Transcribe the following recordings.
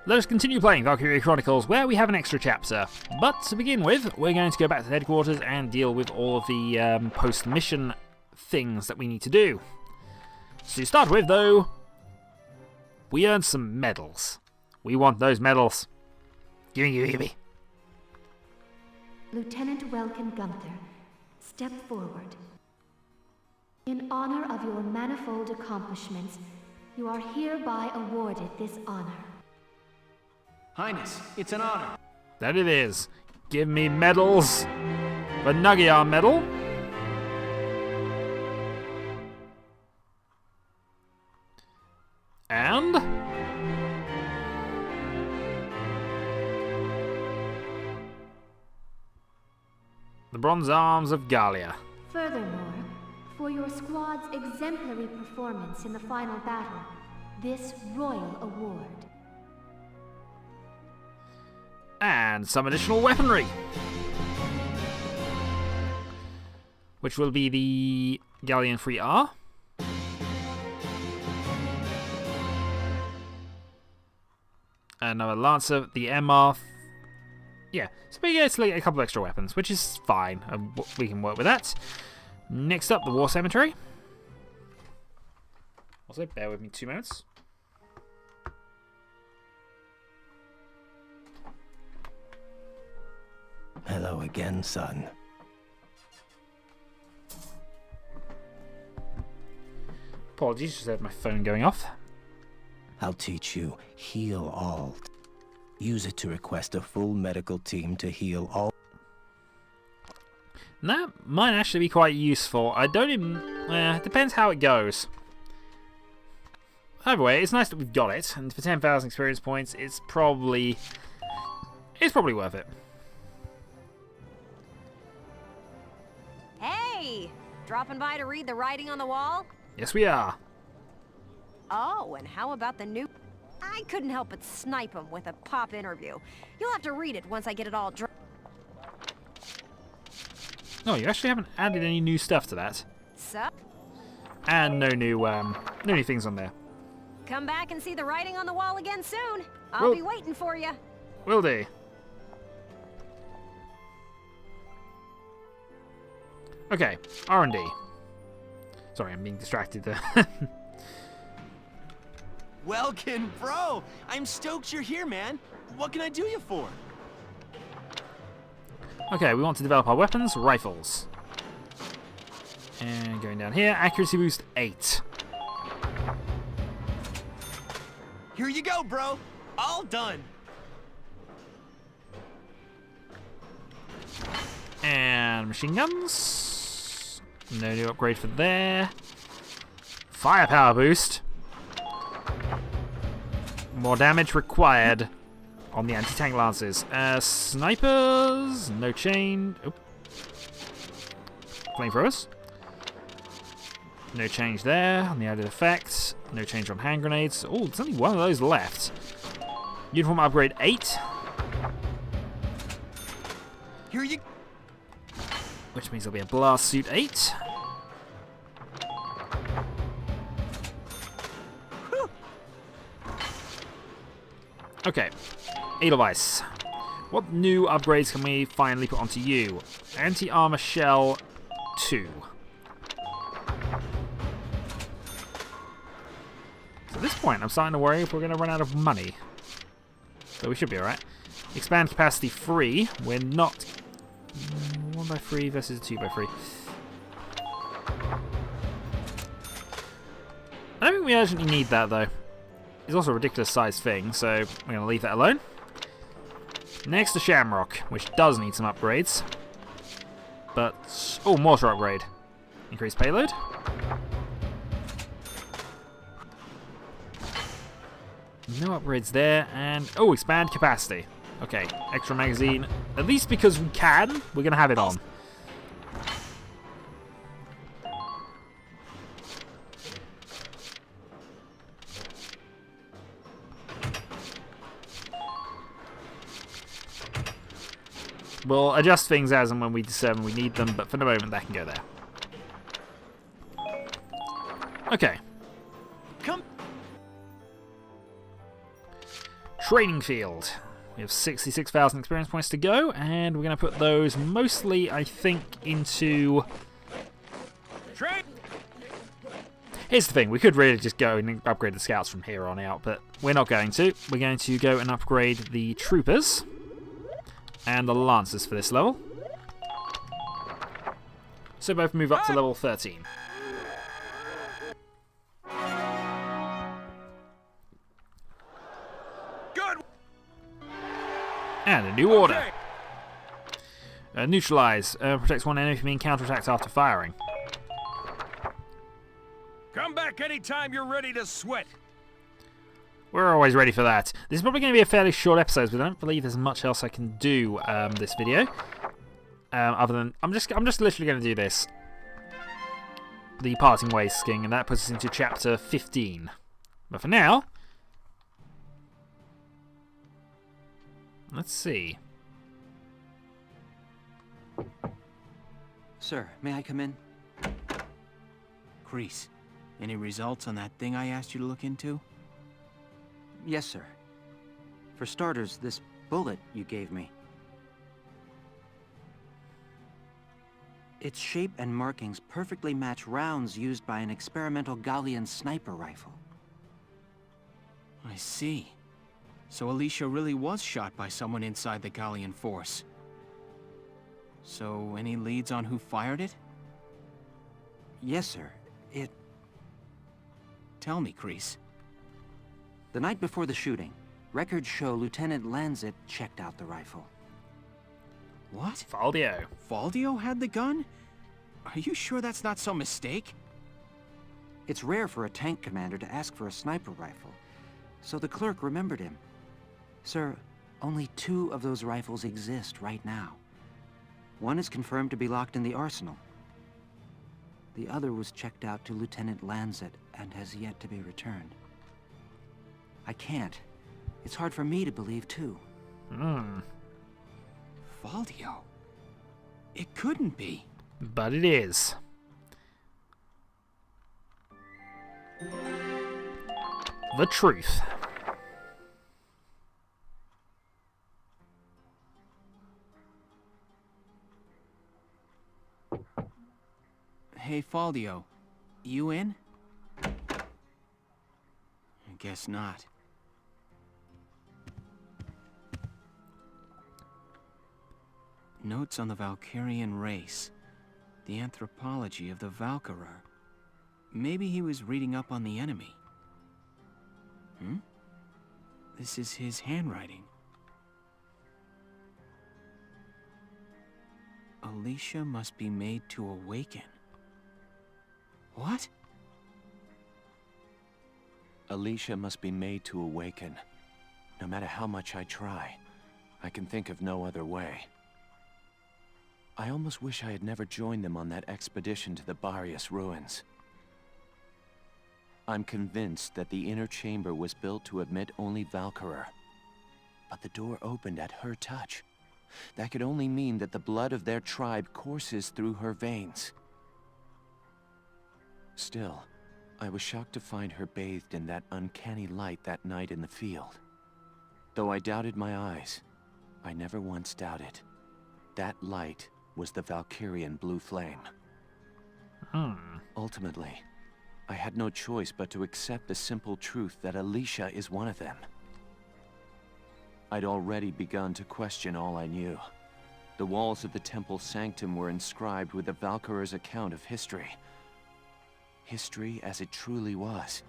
let us continue playing Valkyria Chronicles, where we have an extra chapter. But to begin with, we're going to go back to the headquarters and deal with all of the post-mission things that we need to do. So to start with, though, we earned some medals. We want those medals. Gimme. Lieutenant Welkin Gunther, step forward. In honor of your manifold accomplishments, you are hereby awarded this honor. Highness, it's an honor. That it is. Give me medals. The Nagia medal. And the bronze arms of Gallia. Furthermore, for your squad's exemplary performance in the final battle, this royal award. And some additional weaponry, which will be the Gallian 3R. Another Lancer, the MR. Yeah, so we get a couple of extra weapons, which is fine. We can work with that. Next up, the War Cemetery. Also, bear with me 2 minutes. Hello again, son. Apologies, just had my phone going off. I'll teach you heal all. Use it to request a full medical team to heal all. That might actually be quite useful. I don't even... depends how it goes. Either way, it's nice that we've got it, and for 10,000 experience points, it's probably worth it. Hey! Dropping by to read the writing on the wall? Yes, we are. Oh, and how about the new... I couldn't help but snipe him with a pop interview. You'll have to read it once I get it all dry. Oh, you actually haven't added any new stuff to that. So? And no new things on there. Come back and see the writing on the wall again soon. I'll be waiting for you. Will do. Okay, R&D. Sorry, I'm being distracted there. Welkin, bro! I'm stoked you're here, man. What can I do you for? Okay, we want to develop our weapons, rifles. And going down here, accuracy boost 8. Here you go, bro. All done. And machine guns. No new upgrade for there. Firepower boost. More damage required on the anti-tank lances. Snipers. No chain. Oh. Flamethrowers. No change there on the added effects. No change on hand grenades. Oh, there's only one of those left. Uniform upgrade 8. Here you... Which means there'll be a blast suit 8. Okay, Edelweiss. What new upgrades can we finally put onto you? Anti-armor shell 2. So at this point, I'm starting to worry if we're going to run out of money. So we should be alright. Expand capacity 3. We're not... 1x3 versus 2x3. I don't think we urgently need that, though. It's also a ridiculous sized thing, so we're going to leave that alone. Next, the Shamrock, which does need some upgrades. But... oh, mortar upgrade. Increased payload. No upgrades there, and... oh, expand capacity. Okay, extra magazine. At least because we can, we're going to have it on. We'll adjust things as and when we determine we need them, but for the moment, that can go there. Okay. Come. Training field. We have 66,000 experience points to go, and we're going to put those mostly, I think, into... Here's the thing, we could really just go and upgrade the scouts from here on out, but we're not going to. We're going to go and upgrade the troopers and the lancers for this level. So both move up to level 13. Good. And a new order. Neutralize. Protects one enemy from being counterattacked after firing. Come back anytime you're ready to sweat. We're always ready for that. This is probably going to be a fairly short episode, but I don't believe there's much else I can do this video. Other than I'm just literally going to do this. The parting ways skiing, and that puts us into chapter 15. But for now, let's see. Sir, may I come in? Kreese, any results on that thing I asked you to look into? Yes, sir. For starters, this bullet you gave me. Its shape and markings perfectly match rounds used by an experimental Gallian sniper rifle. I see. So Alicia really was shot by someone inside the Gallian force. So, any leads on who fired it? Yes, sir. Tell me, Kreese. The night before the shooting, records show Lieutenant Lanzet checked out the rifle. What? Faldio. Faldio had the gun? Are you sure that's not some mistake? It's rare for a tank commander to ask for a sniper rifle, so the clerk remembered him. Sir, only 2 of those rifles exist right now. One is confirmed to be locked in the arsenal. The other was checked out to Lieutenant Lanzet and has yet to be returned. I can't. It's hard for me to believe, too. Faldio? It couldn't be. But it is. The truth. Hey, Faldio. You in? I guess not. Notes on the Valkyrian race. The anthropology of the Valkyria. Maybe he was reading up on the enemy. This is his handwriting. Alicia must be made to awaken. What? Alicia must be made to awaken. No matter how much I try, I can think of no other way. I almost wish I had never joined them on that expedition to the Barrius ruins. I'm convinced that the inner chamber was built to admit only Valkyria. But the door opened at her touch. That could only mean that the blood of their tribe courses through her veins. Still, I was shocked to find her bathed in that uncanny light that night in the field. Though I doubted my eyes, I never once doubted. That light was the Valkyrian blue flame. Ultimately, I had no choice but to accept the simple truth that Alicia is one of them. I'd already begun to question all I knew. The walls of the temple sanctum were inscribed with the Valkyria's account of history. History as it truly was.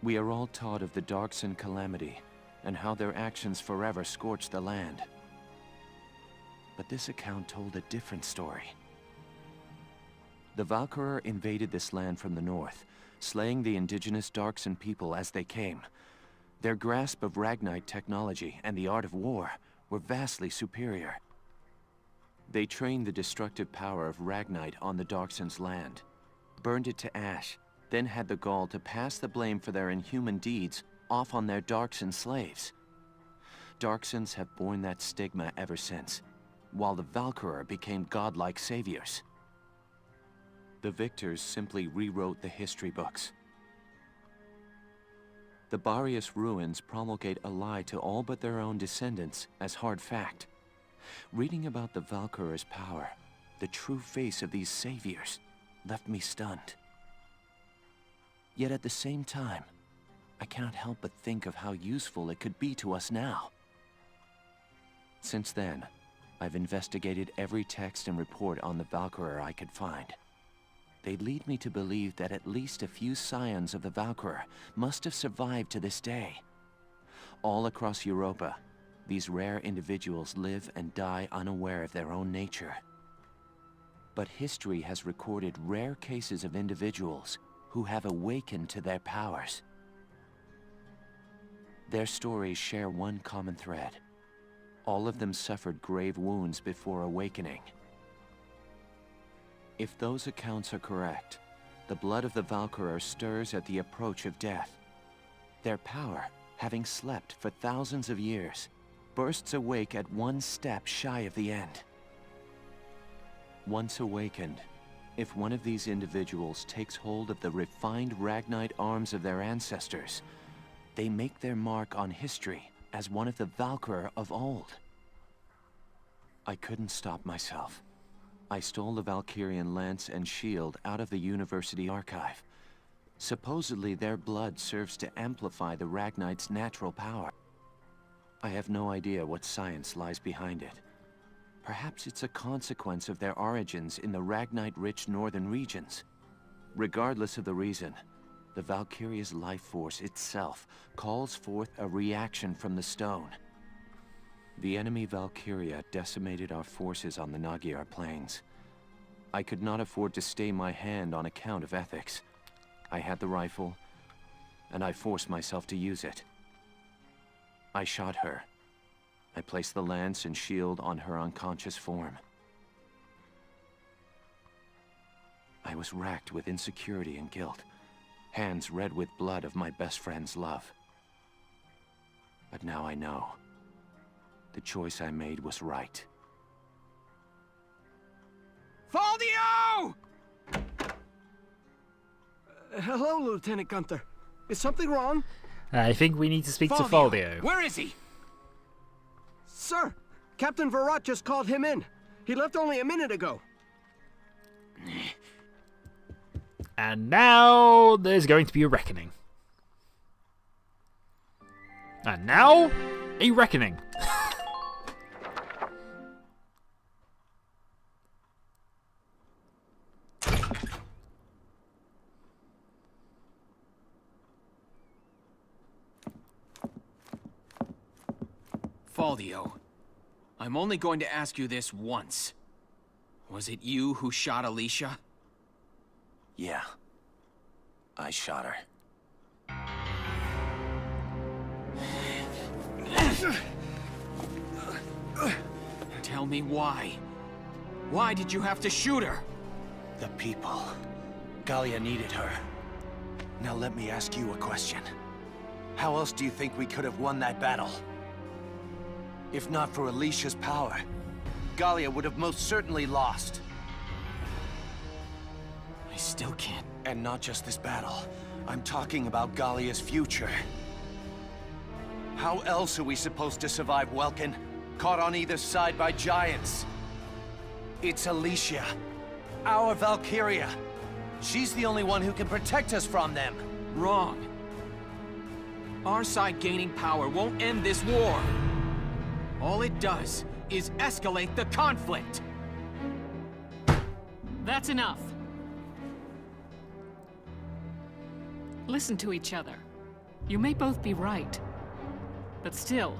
We are all taught of the Darkson calamity, and how their actions forever scorched the land. But this account told a different story. The Valkyria invaded this land from the north, slaying the indigenous Darkson people as they came. Their grasp of Ragnite technology and the art of war were vastly superior. They trained the destructive power of Ragnite on the Darkson's land, burned it to ash, then had the gall to pass the blame for their inhuman deeds off on their Darkson slaves. Darksons have borne that stigma ever since, while the Valkyria became godlike saviors. The victors simply rewrote the history books. The Barrius ruins promulgate a lie to all but their own descendants as hard fact. Reading about the Valkyrier's power, the true face of these saviors, left me stunned. Yet at the same time, I cannot help but think of how useful it could be to us now. Since then, I've investigated every text and report on the Valkyria I could find. They lead me to believe that at least a few scions of the Valkyria must have survived to this day. All across Europa, these rare individuals live and die unaware of their own nature. But history has recorded rare cases of individuals who have awakened to their powers. Their stories share one common thread. All of them suffered grave wounds before awakening. If those accounts are correct, the blood of the Valkyria stirs at the approach of death. Their power, having slept for thousands of years, bursts awake at one step shy of the end. Once awakened, if one of these individuals takes hold of the refined Ragnite arms of their ancestors, they make their mark on history as one of the Valkyria of old. I couldn't stop myself. I stole the Valkyrian lance and shield out of the university archive. Supposedly their blood serves to amplify the Ragnite's natural power. I have no idea what science lies behind it. Perhaps it's a consequence of their origins in the Ragnite-rich northern regions. Regardless of the reason, the Valkyria's life force itself calls forth a reaction from the stone. The enemy Valkyria decimated our forces on the Magyar plains. I could not afford to stay my hand on account of ethics. I had the rifle, and I forced myself to use it. I shot her. I placed the lance and shield on her unconscious form. I was racked with insecurity and guilt, hands red with blood of my best friend's love. But now I know. The choice I made was right. Faldio! Hello, Lieutenant Gunther. Is something wrong? I think we need to speak to Faldio. Where is he? Sir, Captain Varrot just called him in. He left only a minute ago. And now there's going to be a reckoning. And now, a reckoning. Faldio, I'm only going to ask you this once. Was it you who shot Alicia? Yeah. I shot her. Tell me why. Why did you have to shoot her? The people. Gallia needed her. Now let me ask you a question. How else do you think we could have won that battle? If not for Alicia's power, Gallia would have most certainly lost. I still can't. And not just this battle. I'm talking about Gallia's future. How else are we supposed to survive Welkin? Caught on either side by giants. It's Alicia. Our Valkyria. She's the only one who can protect us from them. Wrong. Our side gaining power won't end this war. All it does is escalate the conflict. That's enough. Listen to each other. You may both be right, but still,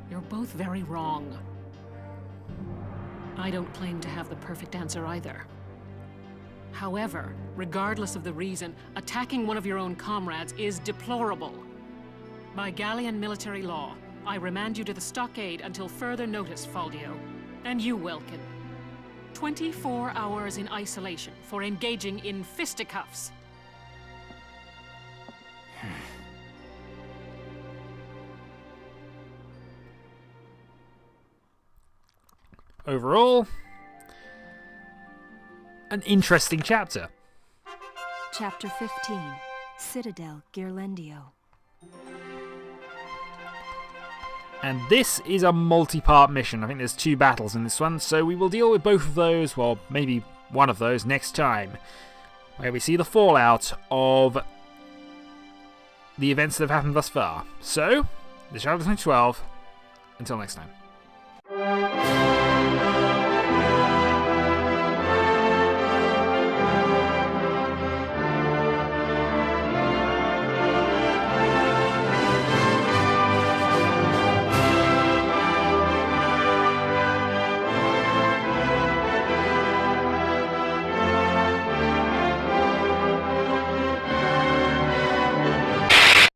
you're both very wrong. I don't claim to have the perfect answer either. However, regardless of the reason, attacking one of your own comrades is deplorable. By Gallian military law, I remand you to the stockade until further notice, Faldio. And you, Welkin. 24 hours in isolation for engaging in fisticuffs. Overall, an interesting chapter. Chapter 15, Citadel Ghirlandaio. And this is a multi-part mission. I think there's 2 battles in this one, so we will deal with both of those, well, maybe one of those next time, where we see the fallout of the events that have happened thus far. So, the Shadow 2012, until next time.